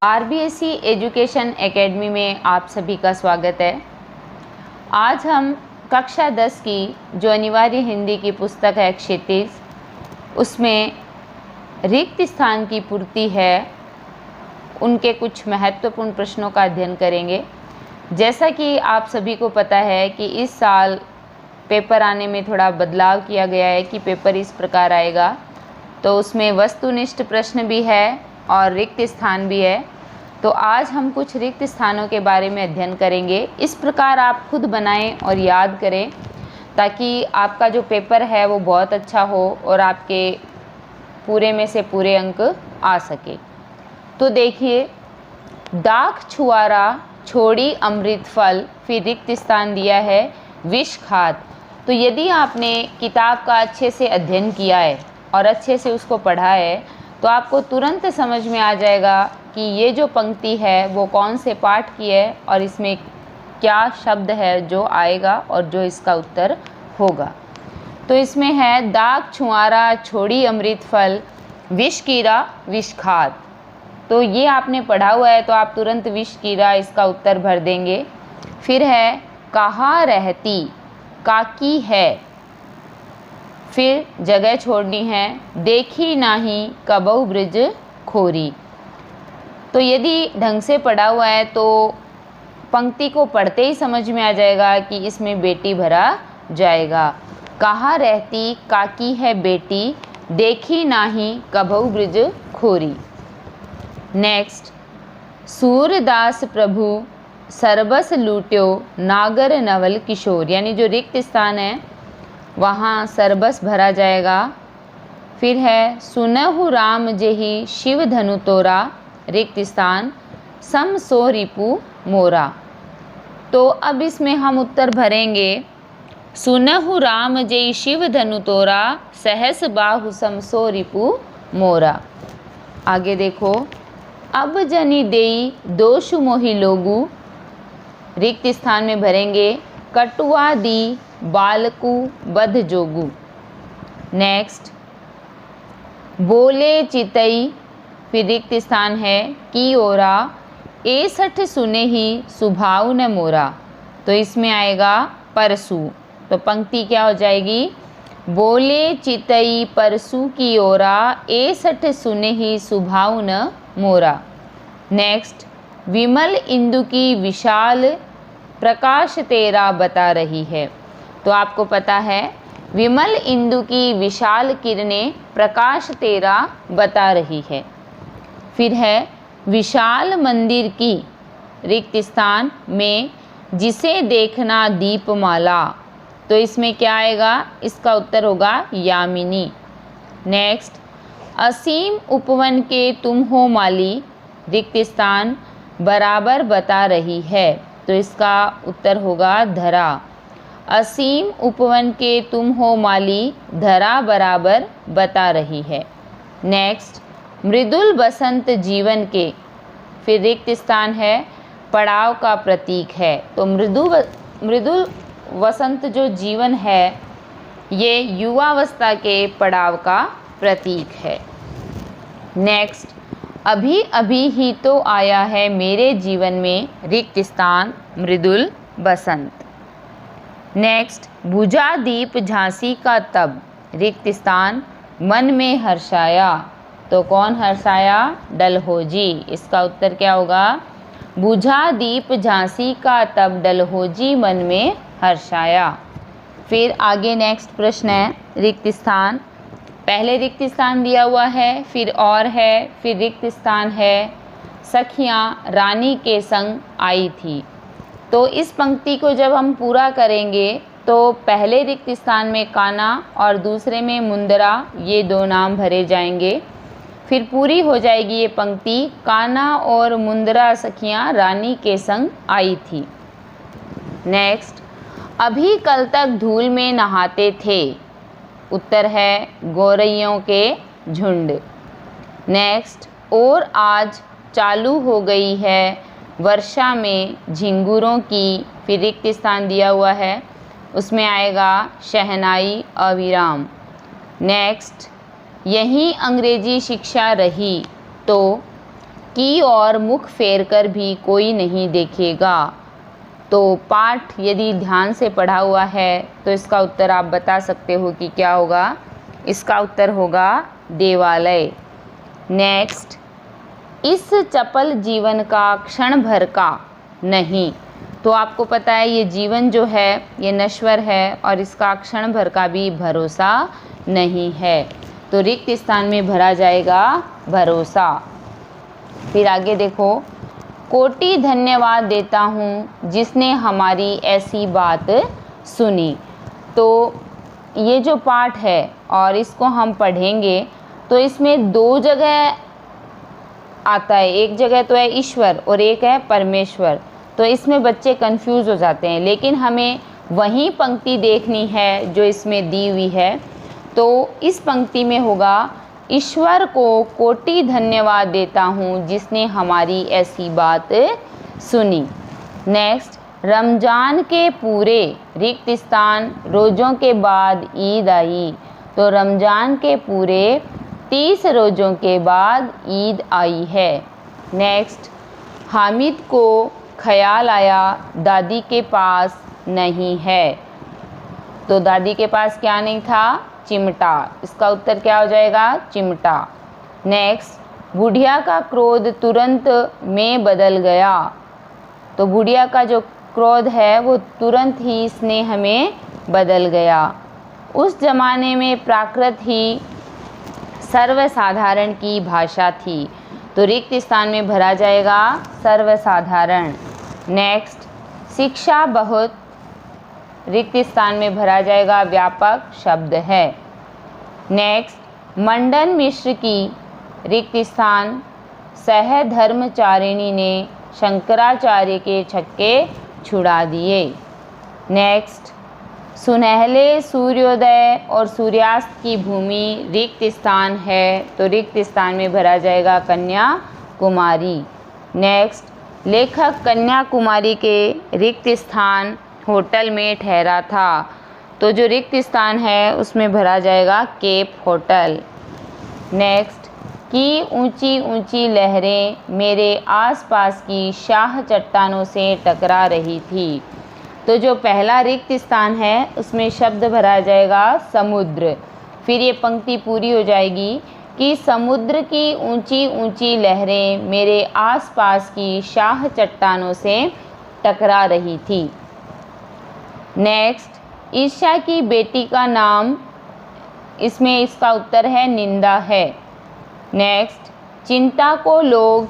RBSC education academy में आप सभी का स्वागत है। आज हम कक्षा 10 की जो अनिवार्य हिंदी की पुस्तक है क्षितिज, उसमें रिक्त स्थान की पूर्ति है, उनके कुछ महत्वपूर्ण प्रश्नों का अध्ययन करेंगे। जैसा कि आप सभी को पता है कि इस साल पेपर आने में थोड़ा बदलाव किया गया है कि पेपर इस प्रकार आएगा, तो उसमें वस्तुनिष्ठ प्रश्न भी है और रिक्त स्थान भी है। तो आज हम कुछ रिक्त स्थानों के बारे में अध्ययन करेंगे। इस प्रकार आप खुद बनाएं और याद करें ताकि आपका जो पेपर है वो बहुत अच्छा हो और आपके पूरे में से पूरे अंक आ सके। तो देखिए, दाख छुआरा छोड़ी अमृत फल, फिर रिक्त स्थान दिया है विष खाद। तो यदि आपने किताब का अच्छे से अध्ययन किया है और अच्छे से उसको पढ़ा है तो आपको तुरंत समझ में आ जाएगा कि ये जो पंक्ति है वो कौन से पाठ की है और इसमें क्या शब्द है जो आएगा और जो इसका उत्तर होगा। तो इसमें है दाख छुआरा छोड़ी अमृत फल, विष कीड़ा विष खाद। तो ये आपने पढ़ा हुआ है तो आप तुरंत विष कीड़ा इसका उत्तर भर देंगे। फिर है कहाँ रहती, काकी है, फिर जगह छोड़नी है, देखी नाही कबहु ब्रिज खोरी। तो यदि ढंग से पढ़ा हुआ है तो पंक्ति को पढ़ते ही समझ में आ जाएगा कि इसमें बेटी भरा जाएगा। कहाँ रहती काकी है बेटी, देखी नाही कबहु ब्रिज खोरी। नेक्स्ट, सूरदास प्रभु सरबस लूट्यो नागर नवल किशोर, यानी जो रिक्त स्थान है वहाँ सरबस भरा जाएगा। फिर है सुनहु राम जेहि शिव धनु तोरा, रिक्त स्थान सम सो रिपु मोरा। तो अब इसमें हम उत्तर भरेंगे सुनहु राम जेहि शिव धनु तोरा, सहस बाहु सम सो रिपु मोरा। आगे देखो, अब जनि देई दोषु मोहि लोगु, रिक्त स्थान में भरेंगे कटुआ दी बालकु बध जोगु। नेक्स्ट, बोले चितई, फिर रिक्त स्थान है की ओरा, एसठ सुने ही सुभाव न मोरा। तो इसमें आएगा परसु। तो पंक्ति क्या हो जाएगी, बोले चितई परसु की ओरा, एसठ सुने ही सुभाव न मोरा। नेक्स्ट, विमल इंदु की विशाल प्रकाश तेरा बता रही है। तो आपको पता है विमल इंदु की विशाल किरणें प्रकाश तेरा बता रही है। फिर है विशाल मंदिर की, रिक्त स्थान में जिसे देखना दीपमाला। तो इसमें क्या आएगा, इसका उत्तर होगा यामिनी। नेक्स्ट, असीम उपवन के तुम हो माली, रिक्त स्थान बराबर बता रही है। तो इसका उत्तर होगा धरा। असीम उपवन के तुम हो माली, धरा बराबर बता रही है। नेक्स्ट, मृदुल बसंत जीवन के, फिर रिक्त स्थान है पड़ाव का प्रतीक है। तो मृदुल वसंत जो जीवन है ये युवावस्था के पड़ाव का प्रतीक है। नेक्स्ट, अभी अभी ही तो आया है मेरे जीवन में, रिक्त स्थान मृदुल बसंत। नेक्स्ट, बुझा दीप झांसी का तब, रिक्त स्थान मन में हर्षाया। तो कौन हर्षाया, डलहौजी। इसका उत्तर क्या होगा, बुझा दीप झांसी का तब, डलहौजी मन में हर्षाया। फिर आगे नेक्स्ट प्रश्न है रिक्त स्थान। पहले रिक्त स्थान दिया हुआ है, फिर और है, फिर रिक्त स्थान है सखियाँ रानी के संग आई थी। तो इस पंक्ति को जब हम पूरा करेंगे तो पहले रिक्त स्थान में काना और दूसरे में मुंदरा, ये दो नाम भरे जाएंगे। फिर पूरी हो जाएगी ये पंक्ति, काना और मुंदरा सखियाँ रानी के संग आई थी। नेक्स्ट, अभी कल तक धूल में नहाते थे। उत्तर है गौरैयों के झुंड। नेक्स्ट, और आज चालू हो गई है वर्षा में झिंगुरों की, फिर रिक्त स्थान दिया हुआ है उसमें आएगा शहनाई अविराम। नेक्स्ट, यहीं अंग्रेजी शिक्षा रही। तो की और मुख फेर कर भी कोई नहीं देखेगा। तो पाठ यदि ध्यान से पढ़ा हुआ है तो इसका उत्तर आप बता सकते हो कि क्या होगा। इसका उत्तर होगा देवालय। नेक्स्ट, इस चपल जीवन का क्षण भर का नहीं। तो आपको पता है ये जीवन जो है ये नश्वर है और इसका क्षण भर का भी भरोसा नहीं है। तो रिक्त स्थान में भरा जाएगा भरोसा। फिर आगे देखो, कोटि धन्यवाद देता हूँ जिसने हमारी ऐसी बात सुनी। तो ये जो पाठ है और इसको हम पढ़ेंगे तो इसमें दो जगह आता है, एक जगह तो है ईश्वर और एक है परमेश्वर। तो इसमें बच्चे कंफ्यूज हो जाते हैं, लेकिन हमें वही पंक्ति देखनी है जो इसमें दी हुई है। तो इस पंक्ति में होगा, ईश्वर को कोटि धन्यवाद देता हूँ जिसने हमारी ऐसी बात सुनी। नेक्स्ट, रमज़ान के पूरे रिक्त स्थान रोज़ों के बाद ईद आई। तो रमज़ान के पूरे 30 रोज़ों के बाद ईद आई है। नेक्स्ट, हामिद को ख्याल आया दादी के पास नहीं है। तो दादी के पास क्या नहीं था? चिमटा। इसका उत्तर क्या हो जाएगा? चिमटा। नेक्स्ट, बुढ़िया का क्रोध तुरंत में बदल गया। तो बुढ़िया का जो क्रोध है वो तुरंत ही स्नेह में बदल गया। उस जमाने में प्राकृत ही सर्वसाधारण की भाषा थी। तो रिक्त स्थान में भरा जाएगा सर्वसाधारण। नेक्स्ट, शिक्षा बहुत, रिक्त स्थान में भरा जाएगा व्यापक शब्द है। नेक्स्ट, मंडन मिश्र की रिक्त स्थान सहधर्मचारिणी ने शंकराचार्य के छक्के छुड़ा दिए। नेक्स्ट, सुनहले सूर्योदय और सूर्यास्त की भूमि रिक्त स्थान है। तो रिक्त स्थान में भरा जाएगा कन्याकुमारी। नेक्स्ट, लेखक कन्याकुमारी के रिक्त स्थान होटल में ठहरा था। तो जो रिक्त स्थान है उसमें भरा जाएगा केप होटल। नेक्स्ट, की ऊंची ऊंची लहरें मेरे आसपास की शाह चट्टानों से टकरा रही थी। तो जो पहला रिक्त स्थान है उसमें शब्द भरा जाएगा समुद्र। फिर ये पंक्ति पूरी हो जाएगी कि समुद्र की ऊंची ऊंची लहरें मेरे आसपास की शाह चट्टानों से टकरा रही थी। नेक्स्ट, ईर्ष्या की बेटी का नाम, इसमें इसका उत्तर है निंदा है। नेक्स्ट, चिंता को लोग,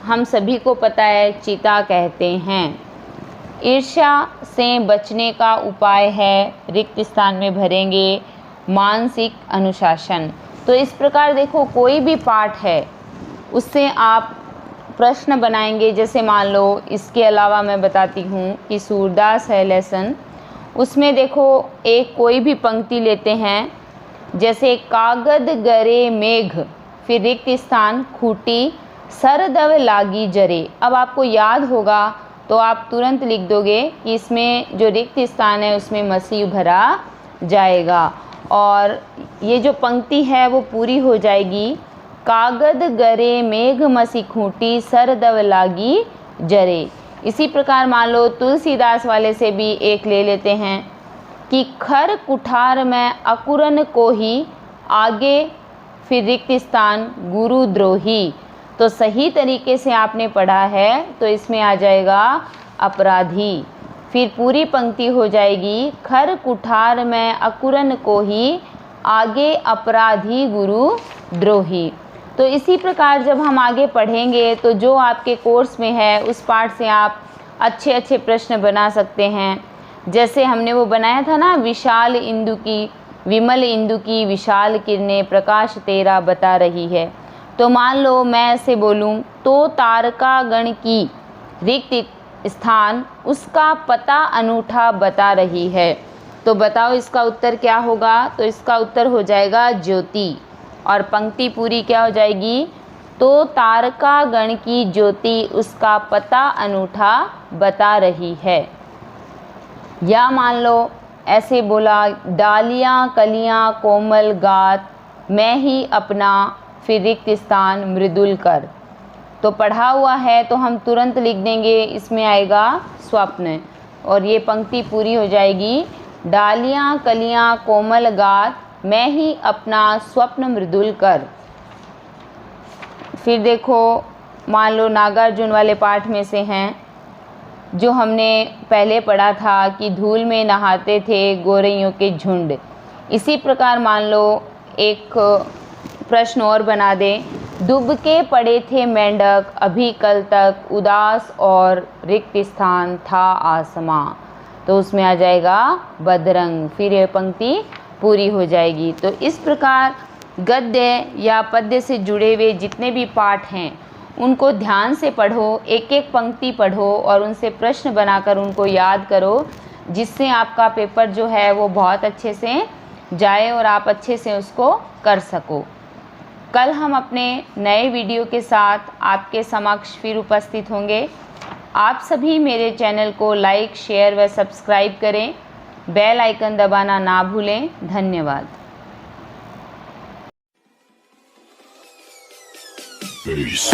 हम सभी को पता है, चिता कहते हैं। ईर्ष्या से बचने का उपाय है, रिक्त स्थान में भरेंगे मानसिक अनुशासन। तो इस प्रकार देखो कोई भी पाठ है उससे आप प्रश्न बनाएंगे। जैसे मान लो इसके अलावा मैं बताती हूँ कि सूरदास है लेसन, उसमें देखो एक कोई भी पंक्ति लेते हैं, जैसे कागद गरे मेघ, फिर रिक्त स्थान खूटी सरदव लागी जरे। अब आपको याद होगा तो आप तुरंत लिख दोगे कि इसमें जो रिक्त स्थान है उसमें मसीह भरा जाएगा और ये जो पंक्ति है वो पूरी हो जाएगी, कागद गरे मेघ मसी खूंटी सरदव लागी जरे। इसी प्रकार मान लो तुलसीदास वाले से भी एक ले लेते हैं कि खर कुठार में अकुरन को ही आगे, फिर रिक्त स्थान गुरुद्रोही। तो सही तरीके से आपने पढ़ा है तो इसमें आ जाएगा अपराधी। फिर पूरी पंक्ति हो जाएगी, खर कुठार में अकुरन को ही आगे अपराधी गुरु द्रोही। तो इसी प्रकार जब हम आगे पढ़ेंगे तो जो आपके कोर्स में है उस पाठ से आप अच्छे अच्छे प्रश्न बना सकते हैं। जैसे हमने वो बनाया था ना, विशाल इंदु की, विमल इंदु की विशाल किरणें प्रकाश तेरा बता रही है। तो मान लो मैं ऐसे बोलूं, तो तारका गण की रिक्त स्थान उसका पता अनूठा बता रही है। तो बताओ इसका उत्तर क्या होगा? तो इसका उत्तर हो जाएगा ज्योति। और पंक्ति पूरी क्या हो जाएगी? तो तारका गण की ज्योति उसका पता अनूठा बता रही है। या मान लो ऐसे बोला, डालियाँ कलियाँ कोमल गात मैं ही अपना, फिर रिक्त स्थान मृदुल कर। तो पढ़ा हुआ है तो हम तुरंत लिख देंगे, इसमें आएगा स्वप्न। और ये पंक्ति पूरी हो जाएगी। डालियाँ कलियाँ कोमल गात, मैं ही अपना स्वप्न मृदुल कर। फिर देखो, मान लो नागार्जुन वाले पाठ में से हैं, जो हमने पहले पढ़ा था कि धूल में नहाते थे गोरैयों के झुंड। इसी प्रकार मान लो एक प्रश्न और बना दें, दुबके पड़े थे मेंढक अभी कल तक, उदास और रिक्त स्थान था आसमां। तो उसमें आ जाएगा बदरंग। फिर ये पंक्ति पूरी हो जाएगी। तो इस प्रकार गद्य या पद्य से जुड़े हुए जितने भी पाठ हैं उनको ध्यान से पढ़ो, एक एक पंक्ति पढ़ो और उनसे प्रश्न बनाकर उनको याद करो, जिससे आपका पेपर जो है वो बहुत अच्छे से जाए और आप अच्छे से उसको कर सको। कल हम अपने नए वीडियो के साथ आपके समक्ष फिर उपस्थित होंगे। आप सभी मेरे चैनल को लाइक, शेयर व सब्सक्राइब करें। बेल आइकन दबाना ना भूलें। धन्यवाद। Peace.